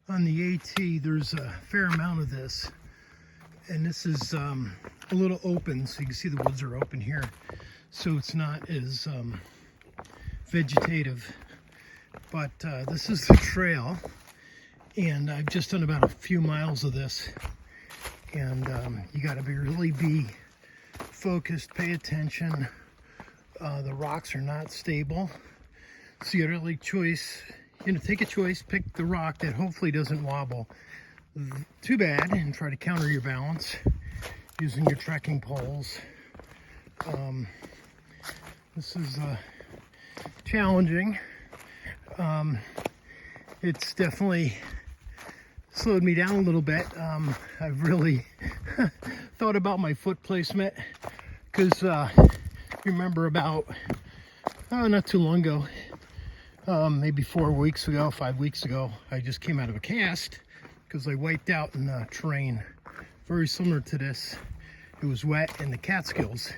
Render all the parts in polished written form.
on the AT, there's a fair amount of this, and this is a little open, so you can see the woods are open here, so it's not as vegetative. But this is the trail, and I've just done about a few miles of this, and you got to really be focused, pay attention. The rocks are not stable, so you got to really take a choice, pick the rock that hopefully doesn't wobble too bad, and try to counter your balance using your trekking poles. This is challenging. It's definitely slowed me down a little bit. I've really thought about my foot placement, because remember about not too long ago, maybe 5 weeks ago, I just came out of a cast because I wiped out in the terrain very similar to this. It was wet in the Catskills,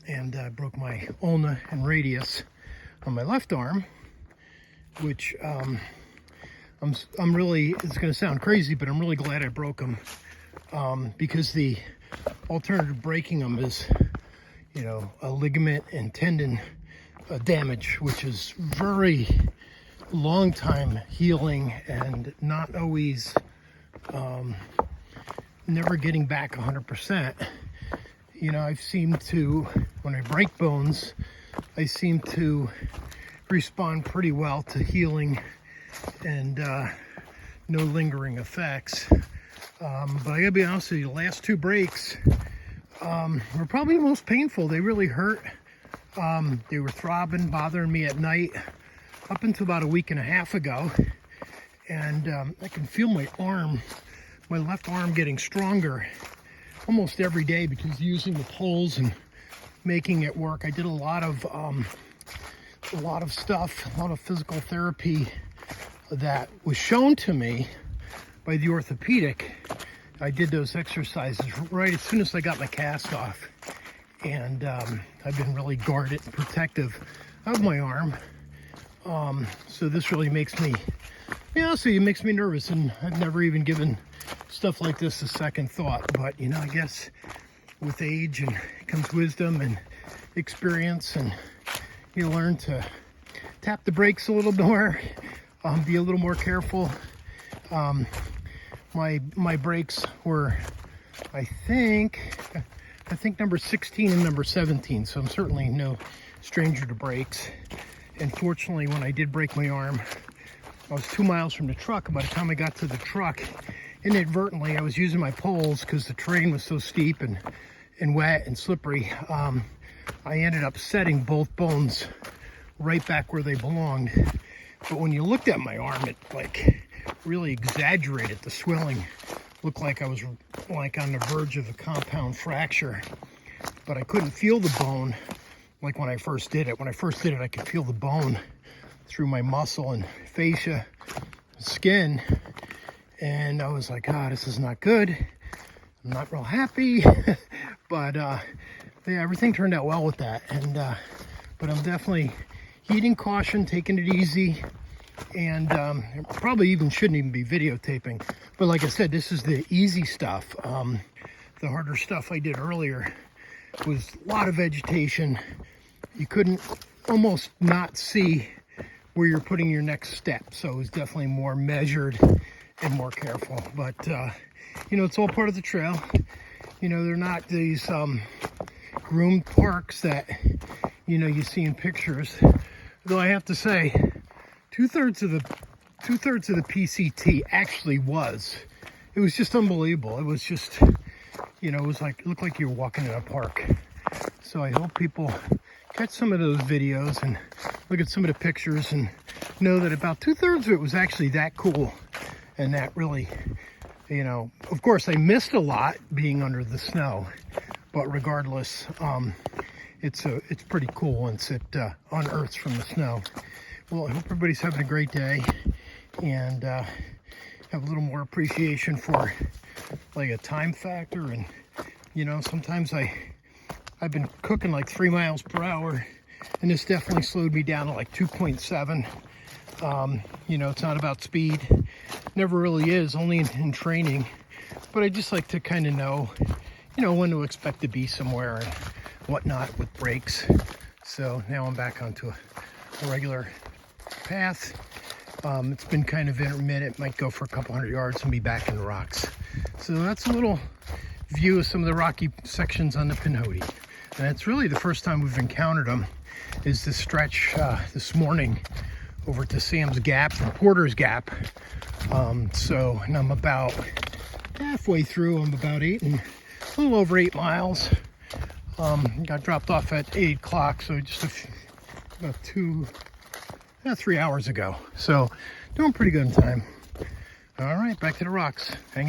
and I broke my ulna and radius on my left arm, which I'm really, it's going to sound crazy, but I'm really glad I broke them, because the alternative breaking them is, a ligament and tendon damage, which is very long time healing and not always, never getting back 100%. I've seemed to, when I break bones, I seem to respond pretty well to healing and no lingering effects. But I gotta be honest with you, the last 2 breaks were probably the most painful. They really hurt. They were throbbing, bothering me at night up until about a week and a half ago. And I can feel my left arm getting stronger almost every day, because using the poles and making it work. I did a lot of stuff, a lot of physical therapy that was shown to me by the orthopedic. I did those exercises right as soon as I got my cast off, and I've been really guarded and protective of my arm. So this really makes me, it makes me nervous, and I've never even given stuff like this a second thought. But I guess with age and comes wisdom and experience, and you learn to tap the brakes a little more, be a little more careful. My brakes were, I think number 16 and number 17, so I'm certainly no stranger to brakes. And fortunately, when I did break my arm, I was 2 miles from the truck. By the time I got to the truck, inadvertently, I was using my poles because the terrain was so steep and wet and slippery. I ended up setting both bones right back where they belonged. But when you looked at my arm, it really exaggerated. The swelling looked like I was on the verge of a compound fracture, but I couldn't feel the bone like when I first did it. When I first did it, I could feel the bone through my muscle and fascia, skin, and I was like, this is not good. I'm not real happy. But yeah, everything turned out well with that. And but I'm definitely heeding caution, taking it easy, and probably shouldn't even be videotaping. But like I said, this is the easy stuff. The harder stuff I did earlier was a lot of vegetation. You couldn't almost not see where you're putting your next step, so it was definitely more measured and more careful. But it's all part of the trail. They're not these groomed parks that you see in pictures. Though I have to say, two-thirds of the PCT actually was. It was just unbelievable. It was just, it looked like you were walking in a park. So I hope people catch some of those videos and look at some of the pictures and know that about 2/3 of it was actually that cool, and that really, of course I missed a lot being under the snow, but regardless, it's pretty cool once it unearths from the snow. Well, I hope everybody's having a great day, and have a little more appreciation for a time factor. And sometimes I've been cooking 3 miles per hour, and this definitely slowed me down to 2.7. You know, it's not about speed. Never really is, only in training. But I just like to kind of know, you know, when to expect to be somewhere and whatnot with brakes. So now I'm back onto a regular path. It's been kind of intermittent, might go for a couple hundred yards and be back in the rocks. So that's a little view of some of the rocky sections on the Pinhoti. And it's really the first time we've encountered them is this stretch this morning over to Sam's Gap and Porter's Gap. And I'm about halfway through. I'm about a little over 8 miles. Got dropped off at 8 o'clock, so just about 3 hours ago. So doing pretty good in time. All right, back to the rocks. Hanging